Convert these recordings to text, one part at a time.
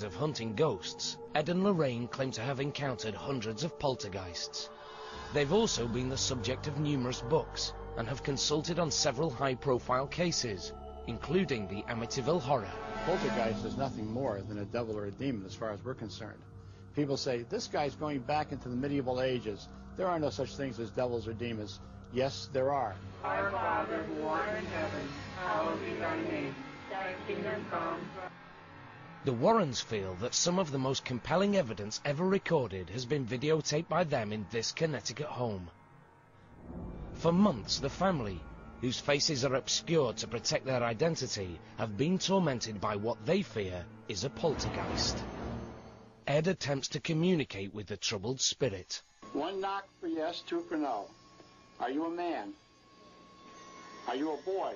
of hunting ghosts, Ed and Lorraine claim to have encountered hundreds of poltergeists. They've also been the subject of numerous books and have consulted on several high-profile cases, including the Amityville Horror. Poltergeist is nothing more than a devil or a demon as far as we're concerned. People say, this guy's going back into the medieval ages. There are no such things as devils or demons. Yes, there are. Our Father, who art in heaven, hallowed be thy name. Thy kingdom come. The Warrens feel that some of the most compelling evidence ever recorded has been videotaped by them in this Connecticut home. For months, the family, whose faces are obscured to protect their identity, have been tormented by what they fear is a poltergeist. Ed attempts to communicate with the troubled spirit. One knock for yes, two for no. Are you a man? Are you a boy?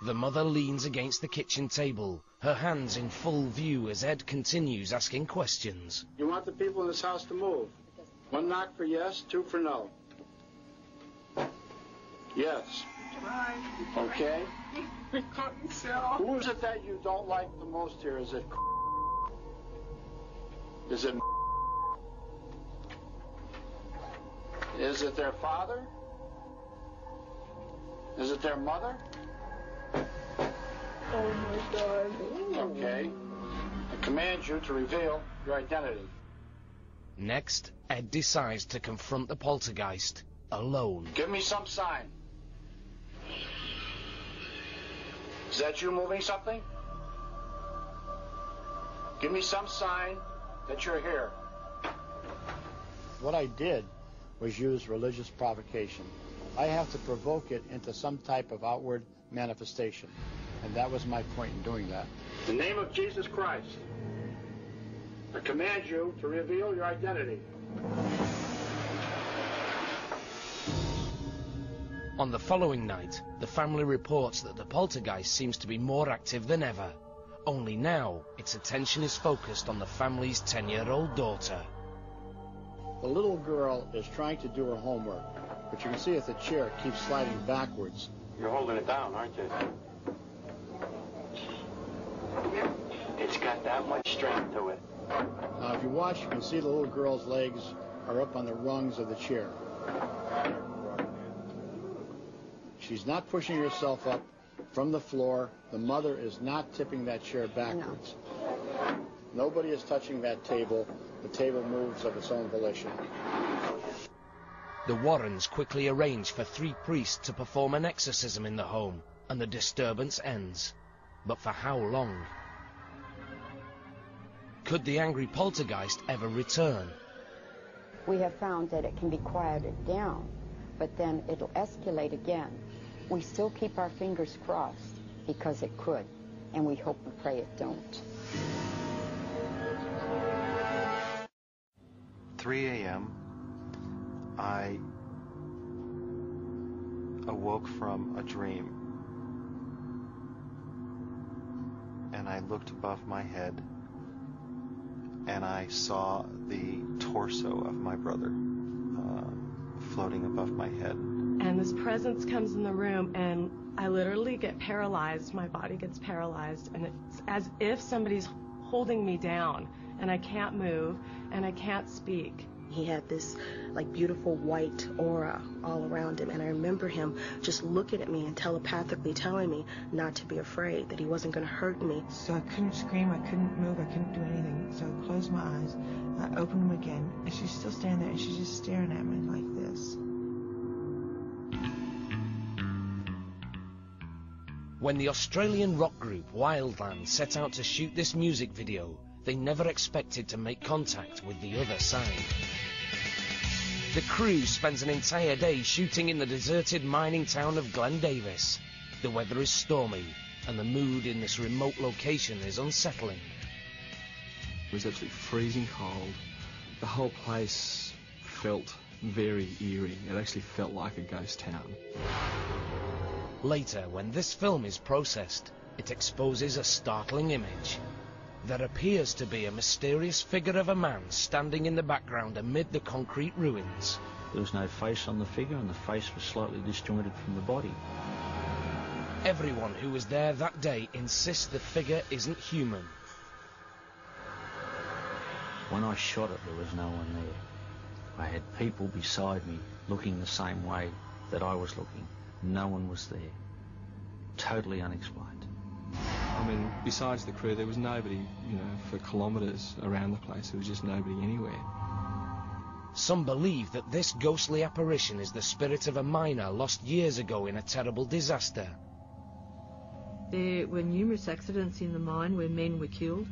The mother leans against the kitchen table, her hands in full view as Ed continues asking questions. You want the people in this house to move? One knock for yes, two for no. Yes. Okay. Who is it that you don't like the most here? Is it? Is it? Is it their father? Is it their mother? Oh my God. Okay. I command you to reveal your identity. Next, Ed decides to confront the poltergeist alone. Give me some sign. Is that you moving something? Give me some sign that you're here. What I did was use religious provocation. I have to provoke it into some type of outward manifestation. And that was my point in doing that. In the name of Jesus Christ, I command you to reveal your identity. On the following night, the family reports that the poltergeist seems to be more active than ever. Only now, its attention is focused on the family's 10-year-old daughter. The little girl is trying to do her homework, but you can see that the chair keeps sliding backwards. You're holding it down, aren't you? It's got that much strength to it. Now, if you watch, you can see the little girl's legs are up on the rungs of the chair. She's not pushing herself up from the floor. The mother is not tipping that chair backwards. No. Nobody is touching that table. The table moves of its own volition. The Warrens quickly arrange for 3 priests to perform an exorcism in the home, and the disturbance ends. But for how long? Could the angry poltergeist ever return? We have found that it can be quieted down, but then it'll escalate again. We still keep our fingers crossed because it could, and we hope and pray it don't. 3 a.m. I awoke from a dream, and I looked above my head, and I saw the torso of my brother floating above my head. And this presence comes in the room, and I literally get paralyzed. My body gets paralyzed, and it's as if somebody's holding me down, and I can't move, and I can't speak. He had this like beautiful white aura all around him, and I remember him just looking at me and telepathically telling me not to be afraid, that he wasn't going to hurt me. So I couldn't scream, I couldn't move, I couldn't do anything. So I closed my eyes, I opened them again, and she's still standing there, and she's just staring at me like this. When the Australian rock group Wildland set out to shoot this music video, they never expected to make contact with the other side. The crew spends an entire day shooting in the deserted mining town of Glen Davis. The weather is stormy, and the mood in this remote location is unsettling. It was absolutely freezing cold. The whole place felt very eerie. It actually felt like a ghost town. Later, when this film is processed, it exposes a startling image. There appears to be a mysterious figure of a man standing in the background amid the concrete ruins. There was no face on the figure, and the face was slightly disjointed from the body. Everyone who was there that day insists the figure isn't human. When I shot it, there was no one there. I had people beside me looking the same way that I was looking. No one was there. Totally unexplained. I mean, besides the crew, there was nobody, you know, for kilometres around the place. There was just nobody anywhere. Some believe that this ghostly apparition is the spirit of a miner lost years ago in a terrible disaster. There were numerous accidents in the mine where men were killed.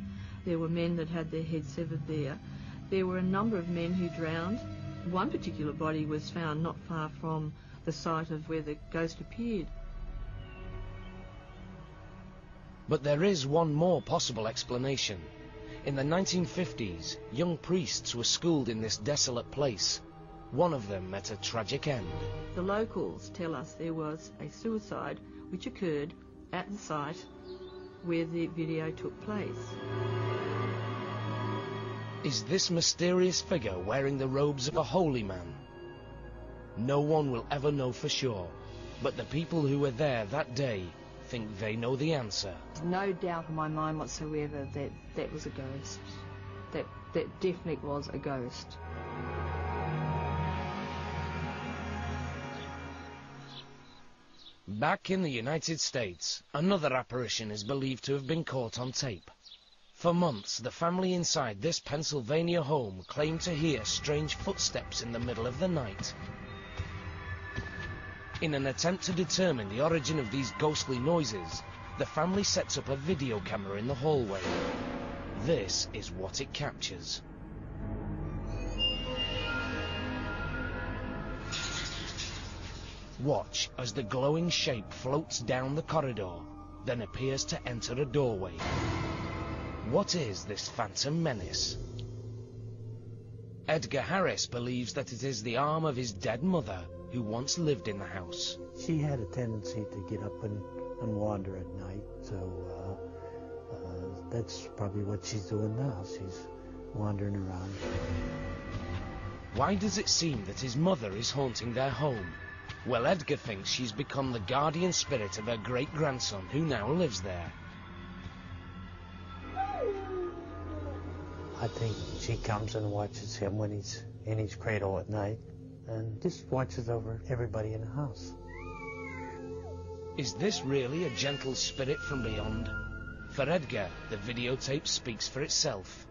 There were men that had their heads severed there. There were a number of men who drowned. One particular body was found not far from the site of where the ghost appeared. But there is one more possible explanation. In the 1950s, young priests were schooled in this desolate place. One of them met a tragic end. The locals tell us there was a suicide which occurred at the site where the video took place. Is this mysterious figure wearing the robes of a holy man? No one will ever know for sure, but the people who were there that day think they know the answer. There's no doubt in my mind whatsoever that that was a ghost. That definitely was a ghost. Back in the United States, another apparition is believed to have been caught on tape. For months, the family inside this Pennsylvania home claimed to hear strange footsteps in the middle of the night. In an attempt to determine the origin of these ghostly noises, the family sets up a video camera in the hallway. This is what it captures. Watch as the glowing shape floats down the corridor, then appears to enter a doorway. What is this phantom menace? Edgar Harris believes that it is the arm of his dead mother who once lived in the house. She had a tendency to get up and wander at night, so that's probably what she's doing now. She's wandering around. Why does it seem that his mother is haunting their home? Well, Edgar thinks she's become the guardian spirit of her great-grandson, who now lives there. I think she comes and watches him when he's in his cradle at night, and just watches over everybody in the house. Is this really a gentle spirit from beyond? For Edgar, the videotape speaks for itself.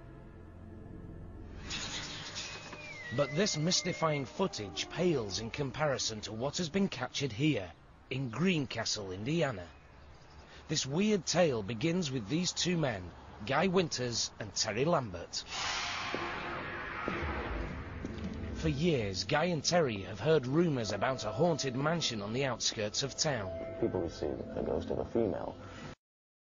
But this mystifying footage pales in comparison to what has been captured here, in Greencastle, Indiana. This weird tale begins with these two men, Guy Winters and Terry Lambert. For years, Guy and Terry have heard rumours about a haunted mansion on the outskirts of town. People would see the ghost of a female